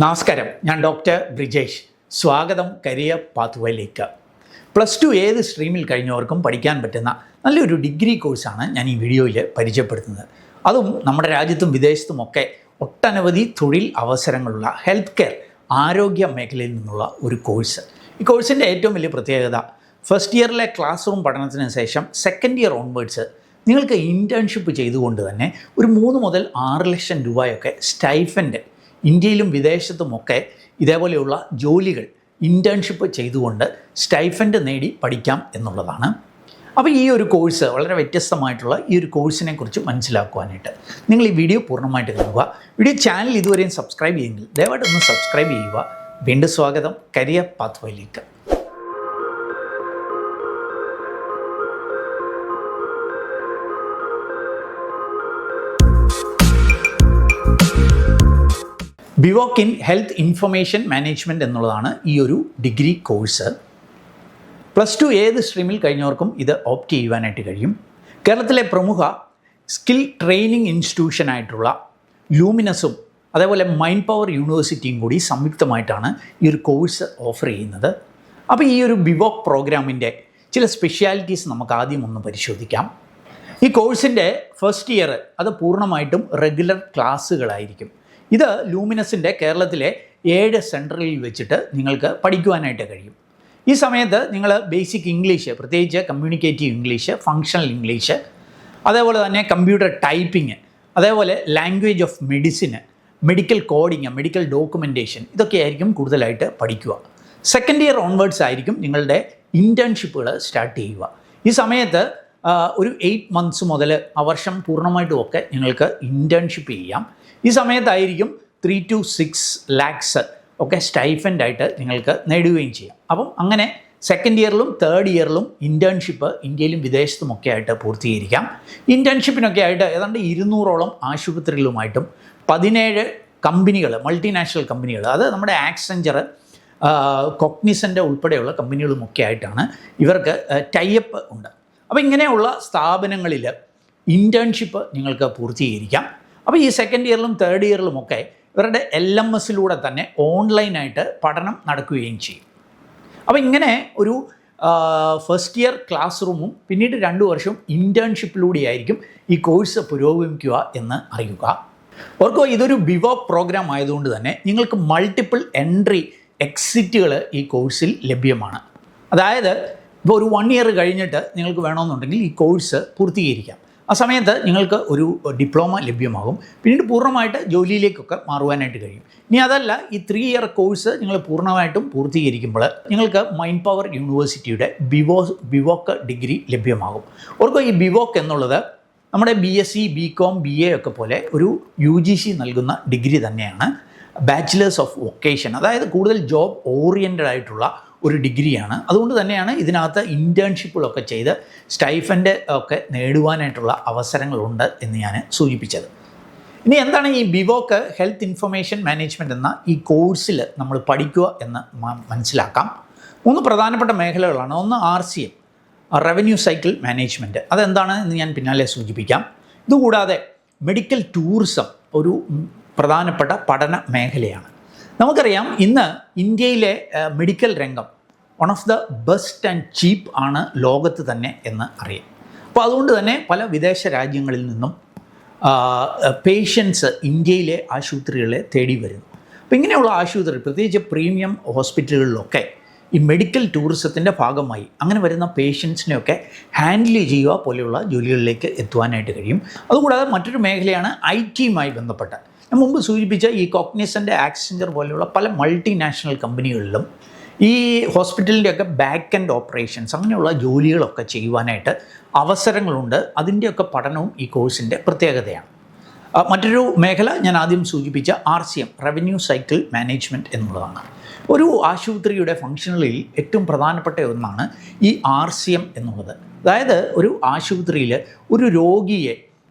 നമസ്കാരം, ഞാൻ ഡോക്ടർ ബ്രിജേഷ്. സ്വാഗതം കരിയർ പാത്വേയിലേക്ക്. +2 ഏത് സ്ട്രീമിൽ കഴിഞ്ഞവർക്കും പഠിക്കാൻ പറ്റുന്ന നല്ലൊരു ഡിഗ്രി കോഴ്സാണ് ഞാൻ ഈ വീഡിയോയിൽ പരിചയപ്പെടുത്തുന്നത്. അതും നമ്മുടെ രാജ്യത്തും വിദേശത്തുമൊക്കെ ഒട്ടനവധി തൊഴിൽ അവസരങ്ങളുള്ള ഹെൽത്ത് കെയർ ആരോഗ്യ മേഖലയിൽ നിന്നുള്ള ഒരു കോഴ്സ്. ഈ കോഴ്സിൻ്റെ ഏറ്റവും വലിയ പ്രത്യേകത, ഫസ്റ്റ് ഇയറിലെ ക്ലാസ് റൂം പഠനത്തിന് ശേഷം സെക്കൻഡ് ഇയർ ഓൺവേർഡ്സ് നിങ്ങൾക്ക് ഇൻറ്റേൺഷിപ്പ് ചെയ്തുകൊണ്ട് തന്നെ ഒരു 3 മുതൽ 6 ലക്ഷം രൂപയൊക്കെ സ്റ്റൈഫൻഡ് ഇന്ത്യയിലും വിദേശത്തുമൊക്കെ ഇതേപോലെയുള്ള ജോലികൾ ഇൻറ്റേൺഷിപ്പ് ചെയ്തുകൊണ്ട് സ്റ്റൈഫൻഡ് നേടി പഠിക്കാം എന്നുള്ളതാണ്. അപ്പോൾ ഈ ഒരു കോഴ്സ് വളരെ വ്യത്യസ്തമായിട്ടുള്ള ഈ ഒരു കോഴ്സിനെ കുറിച്ച് മനസ്സിലാക്കുവാനായിട്ട് നിങ്ങൾ ഈ വീഡിയോ പൂർണ്ണമായിട്ട് കാണുക. വീഡിയോ ചാനൽ ഇതുവരെയും സബ്സ്ക്രൈബ് ചെയ്യുമെങ്കിൽ ദയവായിട്ട് ഒന്ന് സബ്സ്ക്രൈബ് ചെയ്യുക. വീണ്ടും സ്വാഗതം കരിയർ പാത്വേയിലേക്ക്. BVoc in health information management എന്നുള്ളതാണ് ഈ ഒരു ഡിഗ്രി കോഴ്സ്. +2 ഏത് സ്ട്രീമിൽ കഴിഞ്ഞവർക്കും ഇത് ഓപ്റ്റ് ചെയ്യുവാനായിട്ട് കഴിയും. കേരളത്തിലെ പ്രമുഖ സ്കിൽ ട്രെയിനിങ് ഇൻസ്റ്റിറ്റ്യൂഷനായിട്ടുള്ള ലൂമിനസും അതേപോലെ മൈൻഡ് പവർ യൂണിവേഴ്സിറ്റിയും കൂടി സംയുക്തമായിട്ടാണ് ഈ ഒരു കോഴ്സ് ഓഫർ ചെയ്യുന്നത്. അപ്പോൾ ഈ ഒരു ബിവോക് പ്രോഗ്രാമിൻ്റെ ചില സ്പെഷ്യാലിറ്റീസ് നമുക്ക് ആദ്യം ഒന്ന് പരിശോധിക്കാം. ഈ കോഴ്സിൻ്റെ ഫസ്റ്റ് ഇയർ അത് പൂർണ്ണമായിട്ടും റെഗുലർ ക്ലാസ്സുകളായിരിക്കും. ഇത് ലൂമിനസിൻ്റെ കേരളത്തിലെ 7 സെൻറ്ററിൽ വെച്ചിട്ട് നിങ്ങൾക്ക് പഠിക്കുവാനായിട്ട് കഴിയും. ഈ സമയത്ത് നിങ്ങൾ ബേസിക് ഇംഗ്ലീഷ്, പ്രത്യേകിച്ച് കമ്മ്യൂണിക്കേറ്റീവ് ഇംഗ്ലീഷ്, ഫങ്ഷണൽ ഇംഗ്ലീഷ്, അതേപോലെ തന്നെ കമ്പ്യൂട്ടർ ടൈപ്പിംഗ്, അതേപോലെ language of medicine, medical coding, medical documentation, ഇതൊക്കെ ആയിരിക്കും കൂടുതലായിട്ട് പഠിക്കുക. സെക്കൻഡ് ഇയർ ഓൺവേർഡ്സ് ആയിരിക്കും നിങ്ങളുടെ ഇൻറ്റേൺഷിപ്പുകൾ സ്റ്റാർട്ട് ചെയ്യുക. ഈ സമയത്ത് ഒരു 8 മന്ത്സ് മുതൽ ആ വർഷം പൂർണ്ണമായിട്ടും ഒക്കെ നിങ്ങൾക്ക് ഇൻറ്റേൺഷിപ്പ് ചെയ്യാം. ഈ സമയത്തായിരിക്കും 3 to 6 lakhs ഒക്കെ സ്റ്റൈഫൻഡായിട്ട് നിങ്ങൾക്ക് നേടുകയും ചെയ്യാം. അപ്പം അങ്ങനെ സെക്കൻഡ് ഇയറിലും തേർഡ് ഇയറിലും ഇൻറ്റേൺഷിപ്പ് ഇന്ത്യയിലും വിദേശത്തുമൊക്കെ ആയിട്ട് പൂർത്തീകരിക്കാം. ഇൻറ്റേൺഷിപ്പിനൊക്കെ ആയിട്ട് ഏതാണ്ട് 200ഓളം ആശുപത്രികളുമായിട്ടും 17 കമ്പനികൾ, മൾട്ടിനാഷണൽ കമ്പനികൾ, അത് നമ്മുടെ ആക്സെഞ്ചർ, കൊഗ്നിസൻ്റ് ഉൾപ്പെടെയുള്ള കമ്പനികളുമൊക്കെ ആയിട്ടാണ് ഇവർക്ക് ടൈപ്പ് ഉണ്ട്. അപ്പോൾ ഇങ്ങനെയുള്ള സ്ഥാപനങ്ങളിൽ ഇൻറ്റേൺഷിപ്പ് നിങ്ങൾക്ക് പൂർത്തീകരിക്കാം. അപ്പോൾ ഈ സെക്കൻഡ് ഇയറിലും തേർഡ് ഇയറിലുമൊക്കെ ഇവരുടെ LMSലൂടെ തന്നെ ഓൺലൈനായിട്ട് പഠനം നടക്കുകയും ചെയ്യും. അപ്പോൾ ഇങ്ങനെ ഒരു ഫസ്റ്റ് ഇയർ ക്ലാസ് റൂമും പിന്നീട് 2 വർഷവും ഇൻറ്റേൺഷിപ്പിലൂടെയായിരിക്കും ഈ കോഴ്സ് പുരോഗമിക്കുക എന്ന് അറിയുക. ഓർക്കുക, ഇതൊരു ബിവോക് പ്രോഗ്രാം ആയതുകൊണ്ട് തന്നെ നിങ്ങൾക്ക് മൾട്ടിപ്പിൾ എൻട്രി എക്സിറ്റുകൾ ഈ കോഴ്സിൽ ലഭ്യമാണ്. അതായത് ഇപ്പോൾ ഒരു 1 ഇയർ കഴിഞ്ഞിട്ട് നിങ്ങൾക്ക് വേണമെന്നുണ്ടെങ്കിൽ ഈ കോഴ്സ് പൂർത്തീകരിക്കാം. ആ സമയത്ത് നിങ്ങൾക്ക് ഒരു ഡിപ്ലോമ ലഭ്യമാകും. പിന്നീട് പൂർണ്ണമായിട്ട് ജോലിയിലേക്കൊക്കെ മാറുവാനായിട്ട് കഴിയും. ഇനി അതല്ല, ഈ 3 ഇയർ കോഴ്സ് നിങ്ങൾ പൂർണ്ണമായിട്ടും പൂർത്തീകരിക്കുമ്പോൾ നിങ്ങൾക്ക് മൈൻഡ് പവർ യൂണിവേഴ്സിറ്റിയുടെ ബിവോക് ഡിഗ്രി ലഭ്യമാകും. ഓർക്കുക, ഈ ബിവോക് എന്നുള്ളത് നമ്മുടെ BSc, BCom, BA ഒക്കെ പോലെ ഒരു UGC നൽകുന്ന ഡിഗ്രി തന്നെയാണ്. ബാച്ചിലേഴ്സ് ഓഫ് വൊക്കേഷൻ, അതായത് കൂടുതൽ ജോബ് ഓറിയൻറ്റഡ് ആയിട്ടുള്ള ഒരു ഡിഗ്രിയാണ്. അതുകൊണ്ട് തന്നെയാണ് ഇതിനകത്ത് ഇൻറ്റേൺഷിപ്പുകളൊക്കെ ചെയ്ത് സ്റ്റൈഫൻഡ് ഒക്കെ നേടുവാനായിട്ടുള്ള അവസരങ്ങളുണ്ട് എന്ന് ഞാൻ സൂചിപ്പിച്ചത്. ഇനി എന്താണ് ഈ ബിവോക് ഹെൽത്ത് ഇൻഫർമേഷൻ മാനേജ്മെൻറ്റ് എന്ന ഈ കോഴ്സിൽ നമ്മൾ പഠിക്കുക എന്ന് മനസ്സിലാക്കാം. 3 പ്രധാനപ്പെട്ട മേഖലകളാണ്. ഒന്ന് RCM, റവന്യൂ സൈക്കിൾ മാനേജ്മെൻറ്റ്, അതെന്താണ് എന്ന് ഞാൻ പിന്നാലെ സൂചിപ്പിക്കാം. ഇതുകൂടാതെ മെഡിക്കൽ ടൂറിസം ഒരു പ്രധാനപ്പെട്ട പഠന മേഖലയാണ്. നമുക്കറിയാം, ഇന്ന് ഇന്ത്യയിലെ മെഡിക്കൽ രംഗം one of the best and ചീപ്പ് ആണ് ലോകത്ത് തന്നെ എന്ന് അറിയാം. അപ്പോൾ അതുകൊണ്ട് തന്നെ പല വിദേശ രാജ്യങ്ങളിൽ നിന്നും പേഷ്യൻസ് ഇന്ത്യയിലെ ആശുപത്രികളെ തേടി വരുന്നു. അപ്പോൾ ഇങ്ങനെയുള്ള ആശുപത്രി, പ്രത്യേകിച്ച് പ്രീമിയം ഹോസ്പിറ്റലുകളിലൊക്കെ ഈ മെഡിക്കൽ ടൂറിസത്തിൻ്റെ ഭാഗമായി അങ്ങനെ വരുന്ന പേഷ്യൻസിനെയൊക്കെ ഹാൻഡിൽ ചെയ്യുക പോലെയുള്ള ജോലികളിലേക്ക് എത്തുവാനായിട്ട് കഴിയും. അതുകൂടാതെ മറ്റൊരു മേഖലയാണ് IT-യുമായി ബന്ധപ്പെട്ട. ഞാൻ മുമ്പ് സൂചിപ്പിച്ച ഈ കോഗ്നിസൻ്റ്, ആക്സെഞ്ചർ പോലെയുള്ള പല മൾട്ടിനാഷണൽ കമ്പനികളിലും ഈ ഹോസ്പിറ്റലിൻ്റെയൊക്കെ ബാക്ക് എൻഡ് ഓപ്പറേഷൻസ്, അങ്ങനെയുള്ള ജോലികളൊക്കെ ചെയ്യുവാനായിട്ട് അവസരങ്ങളുണ്ട്. അതിൻ്റെയൊക്കെ പഠനവും ഈ കോഴ്സിൻ്റെ പ്രത്യേകതയാണ്. മറ്റൊരു മേഖല ഞാൻ ആദ്യം സൂചിപ്പിച്ച RCM, റവന്യൂ സൈക്കിൾ മാനേജ്മെൻറ്റ് എന്നുള്ളതാണ്. ഒരു ആശുപത്രിയുടെ ഫംഗ്ഷനുകളിൽ ഏറ്റവും പ്രധാനപ്പെട്ട ഒന്നാണ് ഈ RCM എന്നുള്ളത്. അതായത് ഒരു ആശുപത്രിയിൽ ഒരു രോഗിയെ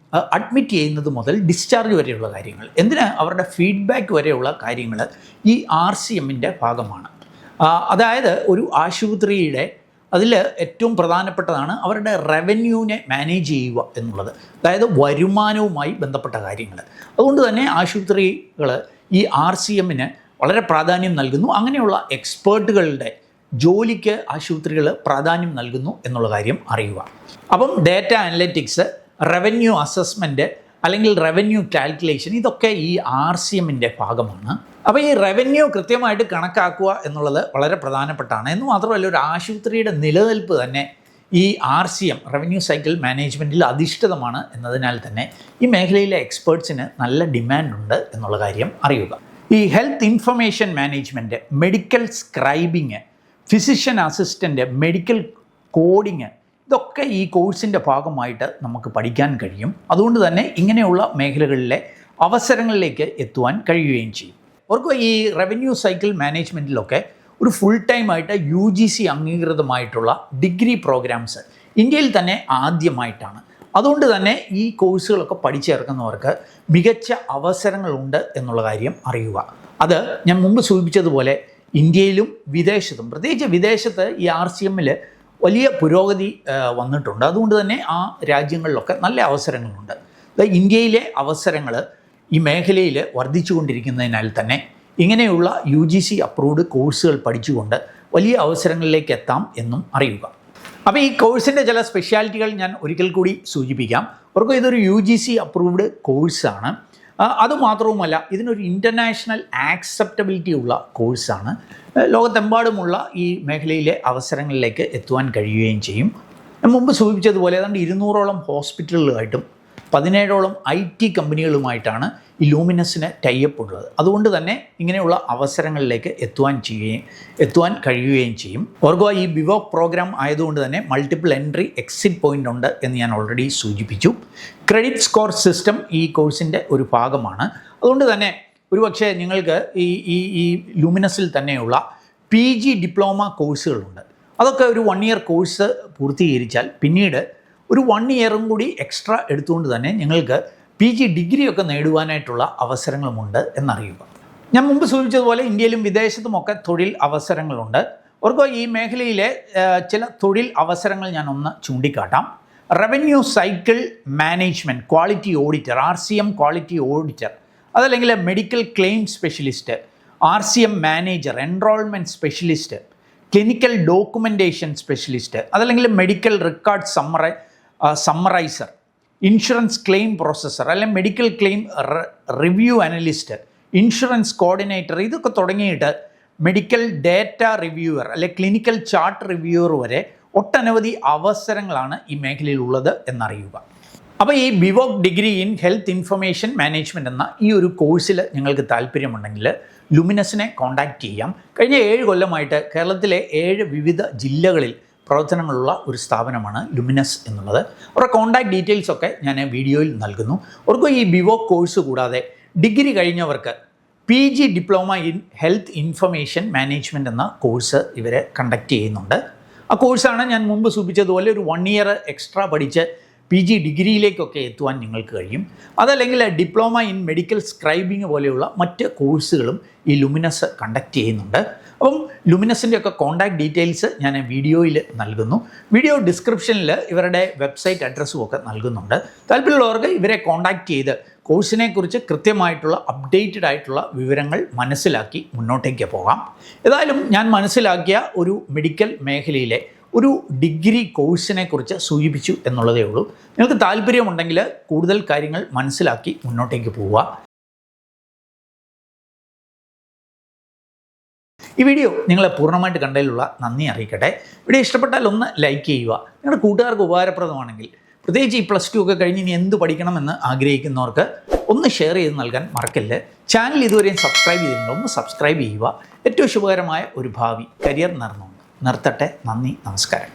അഡ്മിറ്റ് ചെയ്യുന്നത് മുതൽ ഡിസ്ചാർജ് വരെയുള്ള കാര്യങ്ങൾ, എന്തിന് അവരുടെ ഫീഡ്ബാക്ക് വരെയുള്ള കാര്യങ്ങൾ ഈ RCMൻ്റെ ഭാഗമാണ്. അതായത് ഒരു ആശുപത്രിയുടെ അതിൽ ഏറ്റവും പ്രധാനപ്പെട്ടതാണ് അവരുടെ റവന്യൂവിനെ മാനേജ് ചെയ്യുക എന്നുള്ളത്, അതായത് വരുമാനവുമായി ബന്ധപ്പെട്ട കാര്യങ്ങൾ. അതുകൊണ്ട് തന്നെ ആശുപത്രികൾ ഈ RCMന് വളരെ പ്രാധാന്യം നൽകുന്നു. അങ്ങനെയുള്ള എക്സ്പേർട്ടുകളുടെ ജോലിക്ക് ആശുപത്രികൾ പ്രാധാന്യം നൽകുന്നു എന്നുള്ള കാര്യം അറിയുക. അപ്പം ഡേറ്റ അനലറ്റിക്സ്, റവന്യൂ അസസ്മെൻറ്റ് അല്ലെങ്കിൽ റവന്യൂ കാൽക്കുലേഷൻ, ഇതൊക്കെ ഈ RCMൻ്റെ ഭാഗമാണ്. അപ്പോൾ ഈ റവന്യൂ കൃത്യമായിട്ട് കണക്കാക്കുക എന്നുള്ളത് വളരെ പ്രധാനപ്പെട്ടാണ്. എന്ന് മാത്രമല്ല, ഒരു ആശുപത്രിയുടെ നിലനിൽപ്പ് തന്നെ ഈ RCM, റവന്യൂ സൈക്കിൾ മാനേജ്മെൻറ്റിൽ അധിഷ്ഠിതമാണ് എന്നതിനാൽ തന്നെ ഈ മേഖലയിലെ എക്സ്പേർട്സിന് നല്ല ഡിമാൻഡുണ്ട് എന്നുള്ള കാര്യം അറിയുക. ഈ health information management, medical scribing, physician assistant, medical coding, ഇതൊക്കെ ഈ കോഴ്സിൻ്റെ ഭാഗമായിട്ട് നമുക്ക് പഠിക്കാൻ കഴിയും. അതുകൊണ്ട് തന്നെ ഇങ്ങനെയുള്ള മേഖലകളിലെ അവസരങ്ങളിലേക്ക് എത്തുവാൻ കഴിയുകയും ചെയ്യും. അവർക്ക് ഈ റവന്യൂ സൈക്കിൾ മാനേജ്മെൻറ്റിലൊക്കെ ഒരു ഫുൾ ടൈമായിട്ട് UGC അംഗീകൃതമായിട്ടുള്ള ഡിഗ്രി പ്രോഗ്രാംസ് ഇന്ത്യയിൽ തന്നെ ആദ്യമായിട്ടാണ്. അതുകൊണ്ട് തന്നെ ഈ കോഴ്സുകളൊക്കെ പഠിച്ചിറക്കുന്നവർക്ക് മികച്ച അവസരങ്ങളുണ്ട് എന്നുള്ള കാര്യം അറിയുക. അത് ഞാൻ മുമ്പ് സൂചിപ്പിച്ചതുപോലെ ഇന്ത്യയിലും വിദേശത്തും, പ്രത്യേകിച്ച് വിദേശത്ത് ഈ RCMൽ വലിയ പുരോഗതി വന്നിട്ടുണ്ട്. അതുകൊണ്ട് തന്നെ ആ രാജ്യങ്ങളിലൊക്കെ നല്ല അവസരങ്ങളുണ്ട്. ഇന്ത്യയിലെ അവസരങ്ങൾ ഈ മേഖലയിൽ വർദ്ധിച്ചുകൊണ്ടിരിക്കുന്നതിനാൽ തന്നെ ഇങ്ങനെയുള്ള UGC അപ്രൂവ്ഡ് കോഴ്സുകൾ പഠിച്ചുകൊണ്ട് വലിയ അവസരങ്ങളിലേക്ക് എത്താം എന്നും അറിയുക. അപ്പോൾ ഈ കോഴ്സിൻ്റെ ചില സ്പെഷ്യാലിറ്റികൾ ഞാൻ ഒരിക്കൽ കൂടി സൂചിപ്പിക്കാം. അവർക്ക് ഇതൊരു UGC അപ്രൂവ്ഡ് കോഴ്സാണ്. അതുമാത്രവുമല്ല, ഇതിനൊരു ഇൻ്റർനാഷണൽ ആക്സെപ്റ്റബിലിറ്റി ഉള്ള കോഴ്സാണ്. ലോകത്തെമ്പാടുമുള്ള ഈ മേഖലയിലെ അവസരങ്ങളിലേക്ക് എത്തുവാൻ കഴിയുകയും ചെയ്യും. ഞാൻ മുമ്പ് സൂചിപ്പിച്ചതുപോലെ ഏതാണ്ട് 200ഓളം ഹോസ്പിറ്റലുകളായിട്ടും 17ഓളം IT കമ്പനികളുമായിട്ടാണ് ഈ ലൂമിനസിന് ടൈപ്പ് ഉള്ളത്. അതുകൊണ്ട് തന്നെ ഇങ്ങനെയുള്ള അവസരങ്ങളിലേക്ക് എത്തുവാൻ കഴിയുകയും ചെയ്യും. ഓർക്കുക, ഈ ബിവോക് പ്രോഗ്രാം ആയതുകൊണ്ട് തന്നെ മൾട്ടിപ്പിൾ എൻട്രി എക്സിറ്റ് പോയിൻ്റ് ഉണ്ട് എന്ന് ഞാൻ ഓൾറെഡി സൂചിപ്പിച്ചു. ക്രെഡിറ്റ് സ്കോർ സിസ്റ്റം ഈ കോഴ്സിൻ്റെ ഒരു ഭാഗമാണ്. അതുകൊണ്ട് തന്നെ ഒരുപക്ഷെ നിങ്ങൾക്ക് ഈ ലൂമിനസിൽ തന്നെയുള്ള PG ഡിപ്ലോമ കോഴ്സുകളുണ്ട്. അതൊക്കെ ഒരു 1 ഇയർ കോഴ്സ് പൂർത്തീകരിച്ചാൽ പിന്നീട് ഒരു 1 ഇയറും കൂടി എക്സ്ട്രാ എടുത്തുകൊണ്ട് തന്നെ നിങ്ങൾക്ക് PG ഡിഗ്രിയൊക്കെ നേടുവാനായിട്ടുള്ള അവസരങ്ങളുമുണ്ട് എന്നറിയുക. ഞാൻ മുമ്പ് സൂചിപ്പിച്ചതുപോലെ ഇന്ത്യയിലും വിദേശത്തുമൊക്കെ തൊഴിൽ അവസരങ്ങളുണ്ട്. അവർക്ക് ഈ മേഖലയിലെ ചില തൊഴിൽ അവസരങ്ങൾ ഞാനൊന്ന് ചൂണ്ടിക്കാട്ടാം. Revenue cycle management quality auditor, RCM quality auditor, അതല്ലെങ്കിൽ medical claim specialist, RCM manager, enrolment specialist, clinical documentation specialist, അതല്ലെങ്കിൽ medical record summariser, insurance claim processor, അല്ലെങ്കിൽ medical claim review analyst, insurance coordinator, ഇതൊക്കെ തുടങ്ങിയിട്ട് മെഡിക്കൽ ഡേറ്റ റിവ്യൂവർ അല്ലെ clinical chart reviewer വരെ ഒട്ടനവധി അവസരങ്ങളാണ് ഈ മേഖലയിലുള്ളത് എന്നറിയുക. അപ്പോൾ ഈ BVoc degree in health information management എന്ന ഈ ഒരു കോഴ്സിൽ നിങ്ങൾക്ക് താല്പര്യമുണ്ടെങ്കിൽ ലുമിനസിനെ കോൺടാക്റ്റ് ചെയ്യാം. കഴിഞ്ഞ 7 കൊല്ലമായിട്ട് കേരളത്തിലെ 7 വിവിധ ജില്ലകളിൽ പ്രവർത്തനങ്ങളുള്ള ഒരു സ്ഥാപനമാണ് ലുമിനസ് എന്നുള്ളത്. അവരുടെ കോൺടാക്ട് ഡീറ്റെയിൽസൊക്കെ ഞാൻ വീഡിയോയിൽ നൽകുന്നു. അവർക്ക് ഈ ബിവോക് കോഴ്സ് കൂടാതെ ഡിഗ്രി കഴിഞ്ഞവർക്ക് PG diploma in health information management എന്ന കോഴ്സ് ഇവരെ കണ്ടക്ട് ചെയ്യുന്നുണ്ട്. ആ കോഴ്സാണ് ഞാൻ മുമ്പ് സൂചിപ്പിച്ചതുപോലെ ഒരു 1 ഇയർ എക്സ്ട്രാ പഠിച്ച് PG ഡിഗ്രിയിലേക്കൊക്കെ എത്തുവാൻ നിങ്ങൾക്ക് കഴിയും. അതല്ലെങ്കിൽ ഡിപ്ലോമ ഇൻ മെഡിക്കൽ സ്ക്രൈബിങ് പോലെയുള്ള മറ്റ് കോഴ്സുകളും ഈ ലുമിനസ് കണ്ടക്ട് ചെയ്യുന്നുണ്ട്. അപ്പം ലുമിനസിൻ്റെ ഒക്കെ കോൺടാക്ട് ഡീറ്റെയിൽസ് ഞാൻ വീഡിയോയിൽ നൽകുന്നു. വീഡിയോ ഡിസ്ക്രിപ്ഷനിൽ ഇവരുടെ വെബ്സൈറ്റ് അഡ്രസ്സും ഒക്കെ നൽകുന്നുണ്ട്. താല്പര്യമുള്ളവർക്ക് ഇവരെ കോൺടാക്റ്റ് ചെയ്ത് കോഴ്സിനെക്കുറിച്ച് കൃത്യമായിട്ടുള്ള അപ്ഡേറ്റഡ് ആയിട്ടുള്ള വിവരങ്ങൾ മനസ്സിലാക്കി മുന്നോട്ടേക്ക് പോകാം. ഏതായാലും ഞാൻ മനസ്സിലാക്കിയ ഒരു മെഡിക്കൽ മേഖലയിലെ ഒരു ഡിഗ്രി കോഴ്സിനെ കുറിച്ച് സൂചിപ്പിച്ചു എന്നുള്ളതേ ഉള്ളൂ. നിങ്ങൾക്ക് താല്പര്യമുണ്ടെങ്കിൽ കൂടുതൽ കാര്യങ്ങൾ മനസ്സിലാക്കി മുന്നോട്ടേക്ക് പോവുക. ഈ വീഡിയോ നിങ്ങളെ പൂർണ്ണമായിട്ട് കണ്ടതിലുള്ള നന്ദി അറിയിക്കട്ടെ. വീഡിയോ ഇഷ്ടപ്പെട്ടാൽ ഒന്ന് ലൈക്ക് ചെയ്യുക. നിങ്ങളുടെ കൂട്ടുകാർക്ക് ഉപകാരപ്രദമാണെങ്കിൽ, പ്രത്യേകിച്ച് ഈ +2 ഒക്കെ കഴിഞ്ഞ് ഇനി എന്ത് പഠിക്കണമെന്ന് ആഗ്രഹിക്കുന്നവർക്ക് ഒന്ന് ഷെയർ ചെയ്ത് നൽകാൻ മറക്കല്ല്. ചാനൽ ഇതുവരെയും സബ്സ്ക്രൈബ് ചെയ്തിട്ടുണ്ടോ ഒന്ന് സബ്സ്ക്രൈബ് ചെയ്യുക. ഏറ്റവും ശുഭകരമായ ഒരു ഭാവി കരിയർ നിർത്തട്ടെ. നന്ദി, നമസ്കാരം.